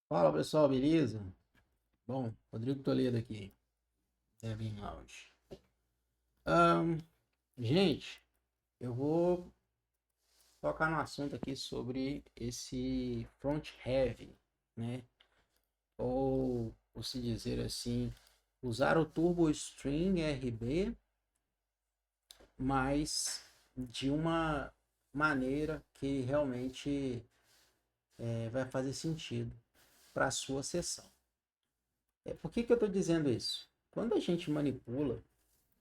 Fala pessoal, beleza? Bom, Rodrigo Toledo aqui, Devin Lounge. Ahn, Gente, eu vou tocar no assunto aqui sobre esse front heavy, né? Ou se dizer assim, usar o Turbo String RB, mas de uma maneira que realmente vai fazer sentido para a sua sessão. Por que eu estou dizendo isso? Quando a gente manipula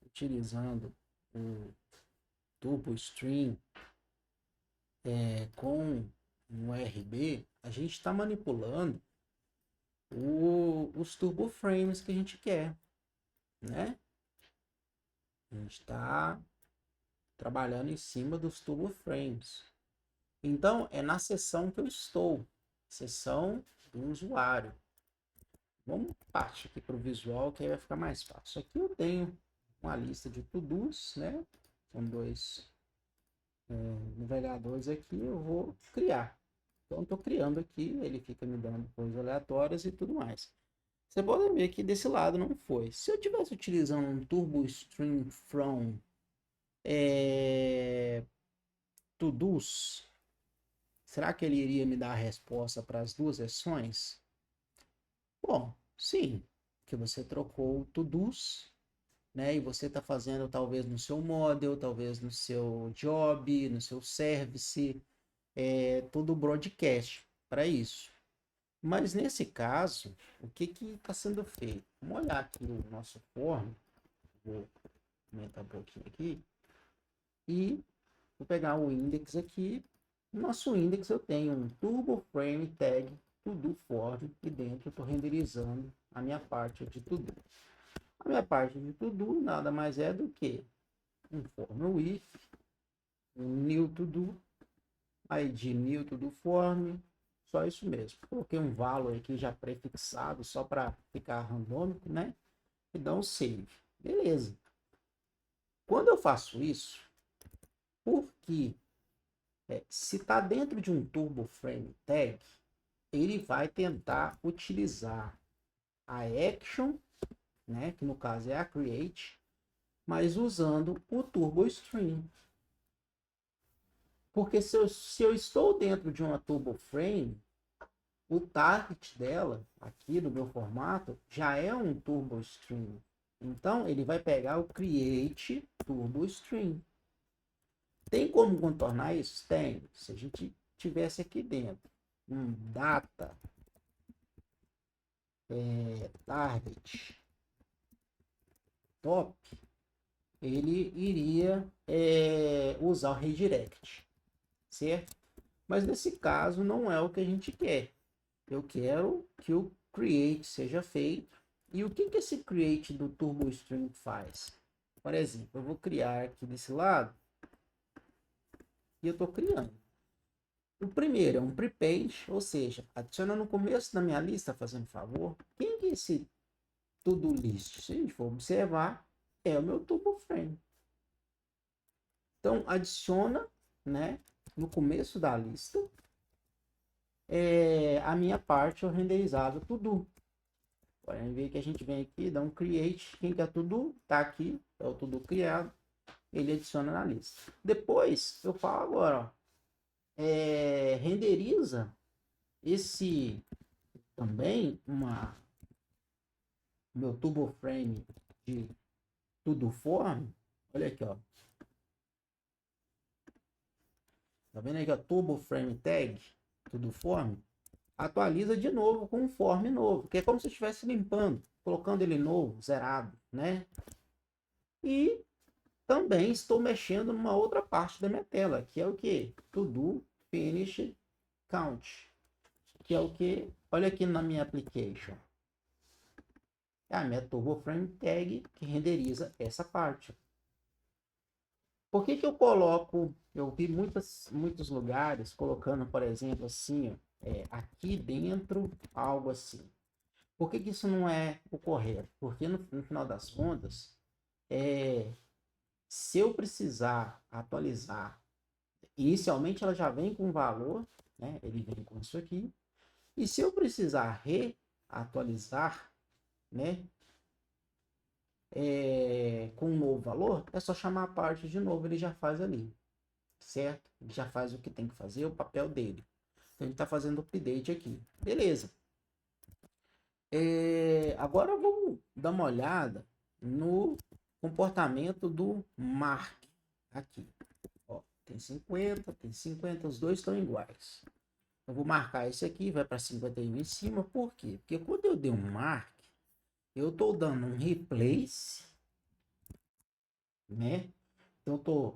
utilizando o Turbo String com um RB, a gente está manipulando os turbo frames que a gente quer, né? A gente está trabalhando em cima dos turbo frames. Então, é na seção que eu estou, seção do usuário. Vamos partir aqui para o visual, que aí vai ficar mais fácil. Aqui eu tenho uma lista de to-dos, né? São dois navegadores aqui, eu vou criar. Então, estou criando aqui, ele fica me dando coisas aleatórias e tudo mais. Você pode ver que desse lado não foi. Se eu tivesse utilizando um Turbo String from todos, será que ele iria me dar a resposta para as duas versões? Bom, sim, que você trocou o todos, né? E você está fazendo talvez no seu model, talvez no seu job, no seu service, todo o broadcast para isso. Mas nesse caso, o que está sendo feito? Vamos olhar aqui o nosso form, vou aumentar um pouquinho aqui, e vou pegar o index aqui. No nosso index eu tenho um turbo frame tag todo form e dentro eu estou renderizando a minha parte de tudo. A minha parte de tudo nada mais é do que um form with, um new to do, id new to do form, só isso mesmo. Coloquei um valor aqui já prefixado só para ficar randômico, né? E dá um save. Beleza. Quando eu faço isso, porque se está dentro de um Turbo Frame Tag, ele vai tentar utilizar a action, né, que no caso é a create, mas usando o Turbo String. Porque se eu estou dentro de uma Turbo Frame, o target dela, aqui no meu formato, já é um Turbo String. Então, ele vai pegar o create Turbo String. Tem como contornar isso? Tem. Se a gente tivesse aqui dentro um data target top, ele iria usar o redirect, certo? Mas nesse caso não é o que a gente quer. Eu quero que o create seja feito. E o que esse create do Turbo String faz? Por exemplo, eu vou criar aqui desse lado e eu estou criando. O primeiro é um prepaid, ou seja, adiciona no começo da minha lista, fazendo favor. Quem que é esse to-do list? Se a gente for observar, é o meu turbo frame. Então, adiciona, né, no começo da lista, a minha parte, o renderizado to-do. Podem ver que a gente vem aqui, dá um create, quem quer to-do, tá aqui, é o to-do criado, ele adiciona na lista. Depois, eu falo agora, ó, renderiza esse também meu turbo frame de tudo form. Olha aqui, ó. Tá vendo aí, ó, turbo frame tag, tudo form. Atualiza de novo com um form novo, que é como se estivesse limpando, colocando ele novo, zerado, né? E também estou mexendo numa outra parte da minha tela, que é o que? To do finish count, que é o que? Olha aqui na minha application. É a minha turbo frame tag que renderiza essa parte. Por que eu coloco, eu vi muitos lugares colocando, por exemplo, assim, aqui dentro, algo assim. Por que isso não é o correto? Porque no final das contas, se eu precisar atualizar, inicialmente ela já vem com valor, né? Ele vem com isso aqui. E se eu precisar reatualizar, né, com um novo valor, é só chamar a parte de novo, ele já faz ali, certo? Ele já faz o que tem que fazer, o papel dele. Então, ele está fazendo update aqui. Beleza. Agora vamos dar uma olhada no comportamento do Mark aqui. Ó, tem 50, os dois estão iguais. Eu vou marcar esse aqui, vai para 51 em cima. Por quê? Porque quando eu dei um mark, eu estou dando um replace, né? Então, eu tô,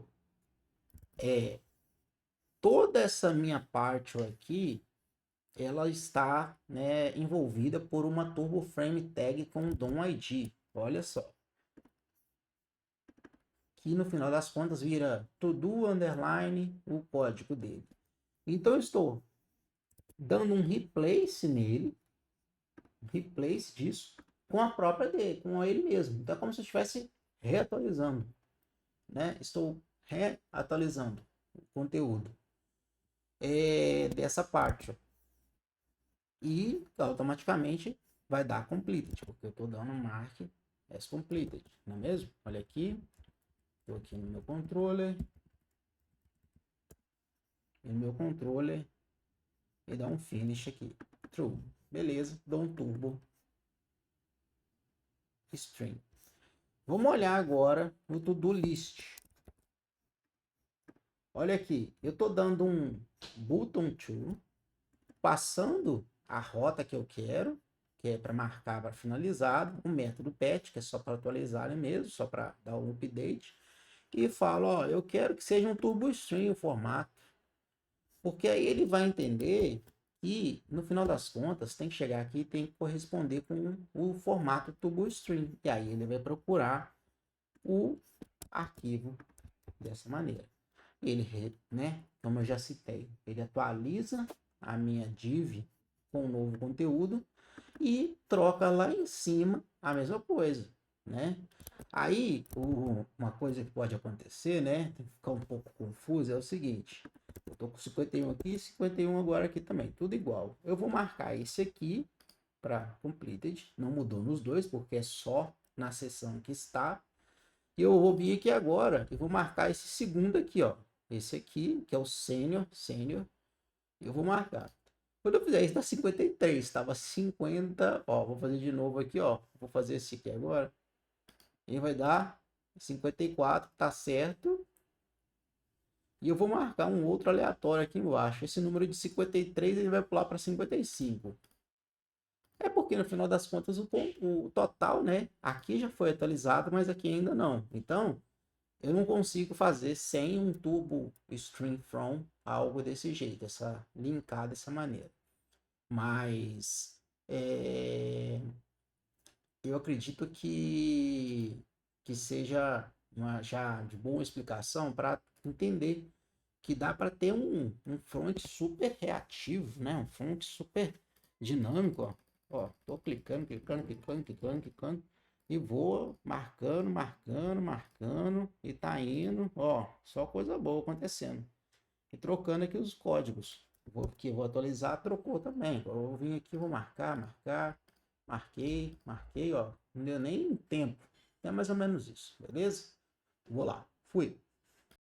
toda essa minha parte aqui, ela está, né, envolvida por uma Turbo Frame Tag com DOM ID. Olha só. Que no final das contas vira todo underline o código dele. Então eu estou dando um replace nele, replace disso com a própria dele, com ele mesmo. Então é como se eu estivesse reatualizando, né? Estou reatualizando o conteúdo dessa parte. E automaticamente vai dar completed, porque eu estou dando um mark as completed, não é mesmo? Olha aqui, estou aqui no meu controller, e dá um finish aqui, true, beleza, dou um turbo string. Vamos olhar agora no to-do list. Olha aqui, eu estou dando um button to, passando a rota que eu quero, que é para marcar para finalizado, o método patch, que é só para atualizar mesmo, só para dar um update, e falo, ó, eu quero que seja um turbo string o formato, porque aí ele vai entender que no final das contas tem que chegar aqui e tem que corresponder com o formato turbo string, e aí ele vai procurar o arquivo dessa maneira. Ele, né, como eu já citei, ele atualiza a minha div com um novo conteúdo e troca lá em cima a mesma coisa, né? Aí, uma coisa que pode acontecer, né, ficar um pouco confuso, é o seguinte, eu tô com 51 aqui e 51 agora aqui também, tudo igual. Eu vou marcar esse aqui para completed, não mudou nos dois, porque é só na seção que está. E eu vou vir aqui agora e vou marcar esse segundo aqui, ó. Esse aqui, que é o sênior, eu vou marcar. Quando eu fizer isso, dá 53, estava 50, ó, vou fazer de novo aqui, ó. Vou fazer esse aqui agora. E vai dar 54, tá certo. E eu vou marcar um outro aleatório aqui embaixo. Esse número de 53, ele vai pular para 55. É porque no final das contas o total, né? Aqui já foi atualizado, mas aqui ainda não. Então, eu não consigo fazer sem um tubo string from algo desse jeito, linkar dessa maneira. Mas eu acredito que seja uma já de boa explicação para entender que dá para ter um front super reativo, né? Um front super dinâmico, ó. Ó, tô clicando e vou marcando e tá indo, ó, só coisa boa acontecendo. E trocando aqui os códigos. Vou atualizar, trocou também. Eu vou vir aqui, vou marquei, ó. Não deu nem tempo. É mais ou menos isso, beleza? Vou lá, fui.